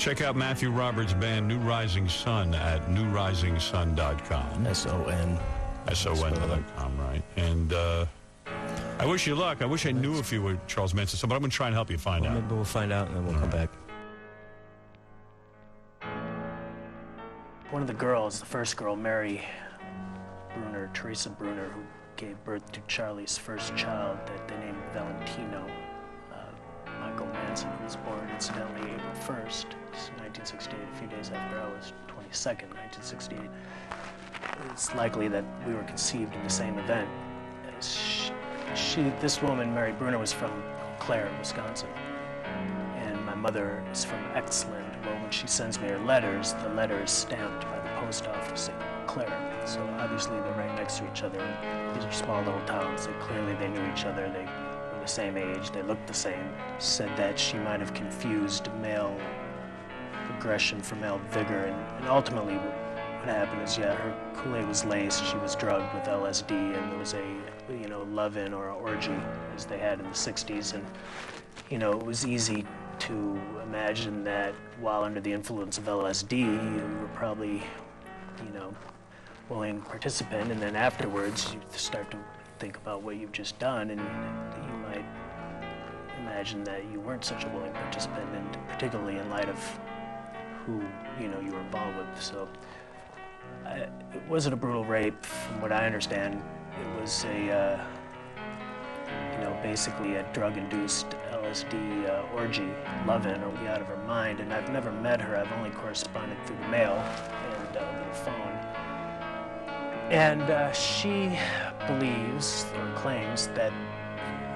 Check out Matthew Roberts' band New Rising Sun at newrisingsun.com. S-O-N. S-O-N.com, right. And I wish you luck. I wish I knew if you were Charles Manson, but I'm going to try and help you find out. Maybe we'll find out and then we'll come back. One of the girls, the first girl, Mary Bruner, Teresa Bruner, who gave birth to Charlie's first child that they named Valentino, Michael Manson, who was born incidentally April 1st, 1968, a few days after I was 22nd, 1968. It's likely that we were conceived in the same event. This woman, Mary Bruner, was from Eau Claire, Wisconsin, and my mother is from Exland. Well, when she sends me her letters, the letter is stamped by the post office in Eau Claire. So obviously they're right next to each other. These are small little towns. Clearly they knew each other. They were the same age. They looked the same. Said that she might have confused male aggression for male vigor, and ultimately what happened is, yeah, her Kool-Aid was laced. She was drugged with LSD, and there was a, love-in or an orgy, as they had in the 60s. And, it was easy to imagine that while under the influence of LSD, you were probably, willing participant, and then afterwards you start to think about what you've just done, and you might imagine that you weren't such a willing participant, and particularly in light of who, you were involved with. So it wasn't a brutal rape, from what I understand. It was a, basically a drug-induced LSD orgy, love-in, or be out of her mind. And I've never met her. I've only corresponded through the mail and over the phone. And she believes or claims that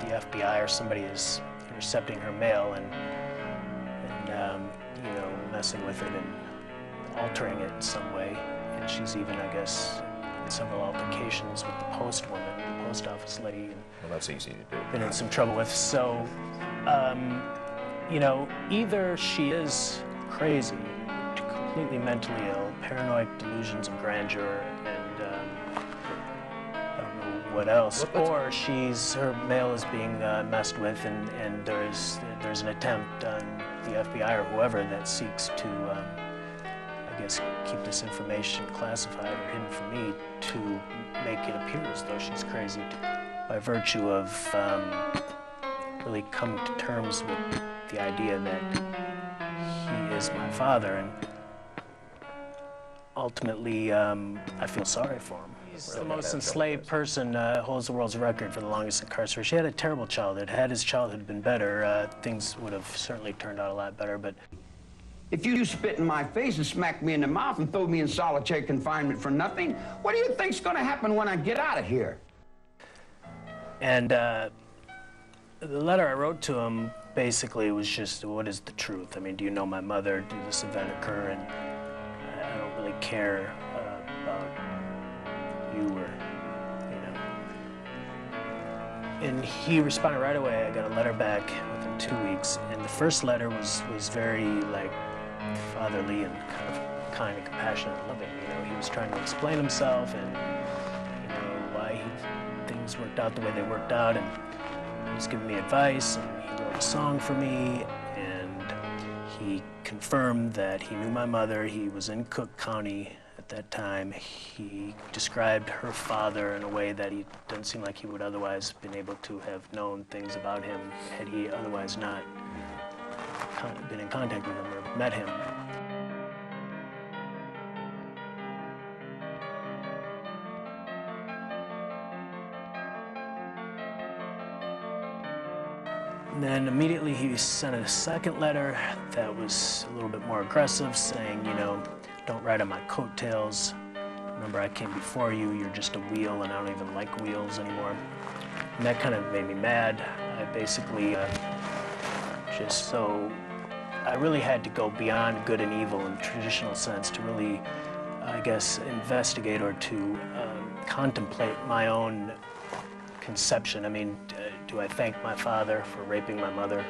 the FBI or somebody is intercepting her mail and messing with it and altering it in some way. And she's even, I guess, in several altercations with the postwoman, the post office lady. Well, that's easy to do. Been in some trouble with. So, either she is crazy, completely mentally ill, paranoid delusions of grandeur, and I don't know what else, or her mail is being messed with, and there's an attempt on the FBI or whoever that seeks to, I guess, keep this information classified or hidden from me to make it appear as though she's crazy, by virtue of really coming to terms with the idea that he is my father, and ultimately I feel sorry for him. He's the most enslaved person, holds the world's record for the longest incarceration. She had a terrible childhood. Had his childhood been better, things would have certainly turned out a lot better, but... If you spit in my face and smack me in the mouth and throw me in solitary confinement for nothing, what do you think's gonna happen when I get out of here? And the letter I wrote to him basically was just, what is the truth? I mean, do you know my mother? Did this event occur? And I don't really care about you or, And he responded right away. I got a letter back within 2 weeks, and the first letter was very, fatherly and kind and compassionate and loving. He was trying to explain himself and, why things worked out the way they worked out, and he was giving me advice, and he wrote a song for me, and he confirmed that he knew my mother. He was in Cook County at that time. He described her father in a way that he doesn't seem like he would otherwise been able to have known things about him had he otherwise not been in contact with him or met him. And then immediately he sent a second letter that was a little bit more aggressive, saying, don't ride on my coattails. Remember, I came before you. You're just a wheel, and I don't even like wheels anymore. And that kind of made me mad. I basically I really had to go beyond good and evil in the traditional sense to really, I guess, investigate or to contemplate my own conception. I mean, do I thank my father for raping my mother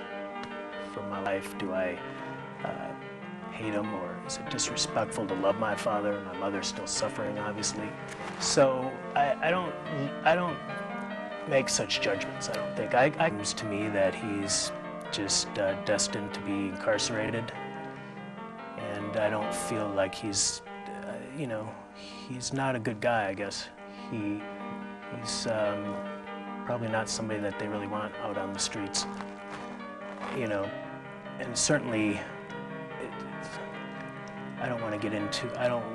from my life? Do I hate him, or is it disrespectful to love my father? My mother's still suffering, obviously. So I don't make such judgments. I don't think. It seems to me that he's just destined to be incarcerated, and I don't feel like he's, you know, he's not a good guy, I guess. He's probably not somebody that they really want out on the streets, you know, and certainly I don't want to get into, I don't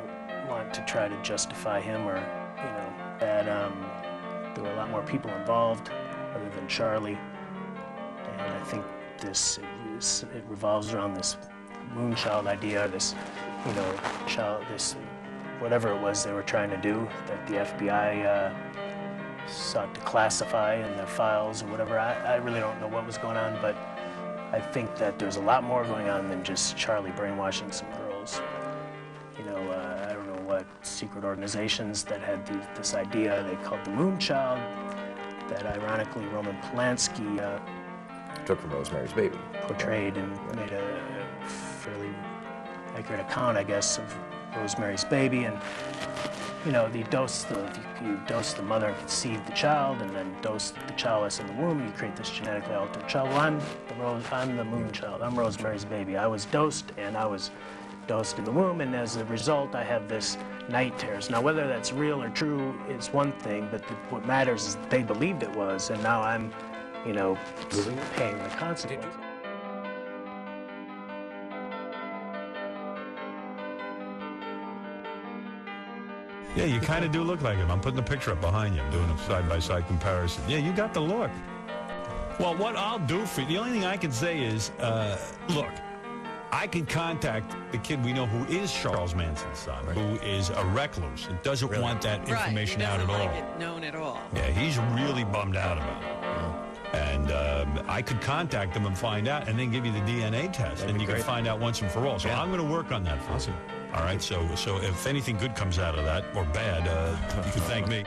want to try to justify him or, you know, that there were a lot more people involved other than Charlie, and I think it revolves around this moonchild idea, this, you know, this whatever it was they were trying to do that the FBI sought to classify in their files or whatever. I really don't know what was going on, but I think that there's a lot more going on than just Charlie brainwashing some girls. You know, I don't know what secret organizations that had this idea they called the Moonchild, that ironically Roman Polanski took from Rosemary's Baby. Portrayed and made a fairly accurate account, I guess, of Rosemary's Baby. And you know, you dose the mother and conceive the child, and then dose the child that's in the womb. You create this genetically altered child. Well, I'm the Moonchild. I'm Rosemary's Baby. I was dosed, and I was dosed in the womb, and as a result, I have this night terrors. Now, whether that's real or true is one thing, but what matters is that they believed it was, and now I'm, you know, paying the consequences. Yeah, you kind of do look like him. I'm putting the picture up behind you. I'm doing a side-by-side comparison. Yeah, you got the look. Well, what I'll do for you, the only thing I can say is, look, I can contact the kid we know who is Charles Manson's son, who is a recluse and doesn't want that information out at all. Right, he doesn't like it known at all. Yeah, he's really bummed out about it. And I could contact him and find out, and then give you the DNA test, and you can find out once and for all. So I'm going to work on that for you. All right, so if anything good comes out of that, or bad, you can thank me.